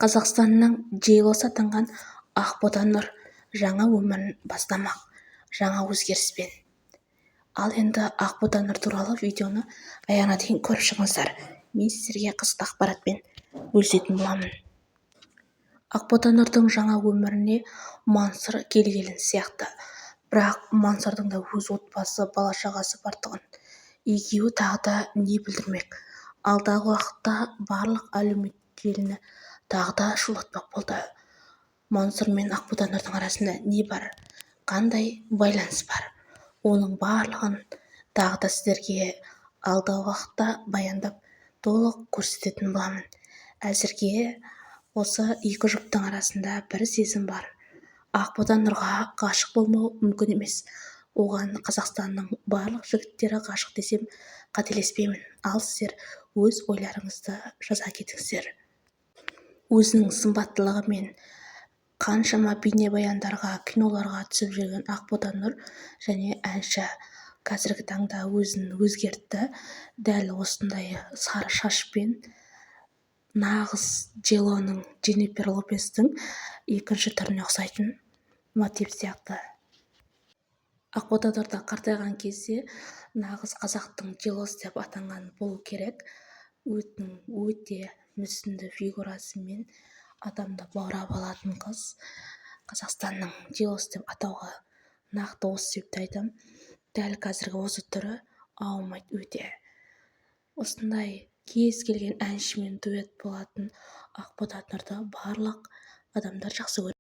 Қазақстанның Джейлосы атанған Ақбота Нұр жаңа өмірін бастамақ, жаңа өзгеріспен. Ал енді Ақбота Нұр туралы видеоны аяғына дейін көріп шығыңыздар. Мен сіздерге қызықты ақпаратпен бөлісетін боламын. Ақбота Нұрдың жаңа өміріне Мансұр келген сияқты. Бірақ Мансұрдың да өз отбасы, бала-шағасы бартұғын. Екеуі тағы да не білдірмек? Алдағы уақытта барлық әлеуметтік желіні тағы да шулатпақ болды. Мансұр мен Ақбота Нұрдың арасында не бар? Қандай байланыс бар? Оның барлығын тағы да сіздерге алдағы уақытта баяндап толық көрсететін боламын. Әзірге осы екі жұптың арасында бір сезім бар. Ақбота Нұрға ғашық болмау мүмкін емес. Оған Қазақстанның барлық жігіттері ғашық десем қателеспеймін. Ал сіздер өз ойларыңызды жаза кетіңіздер. Өзінің сымбаттылығы мен қаншама бейнебаяндарға, киноларға түсіп жүрген Ақбота Нұр және әнші қазіргі таңда өзін өзгертті. Дәл осындай сары шашпен нағыз Джейлоның, Дженнифер Лопестің екінші түріне ұқсайтын мотив сияқты. Ақбота Нұрда қартайған кезде нағыз қазақтың Джейлосы деп атанған болу керек. Өте мүсінді фигурасымен адамды баурап алатын қыз. Қазақстанның Джейлосы деп атауға нақты осы себепті айтам. Дәл қазіргі осы түрі ауымайды өте. Осындай кез келген әншімен дуэт болатын Ақбота Нұрды барлық адамдар жақсы көреді.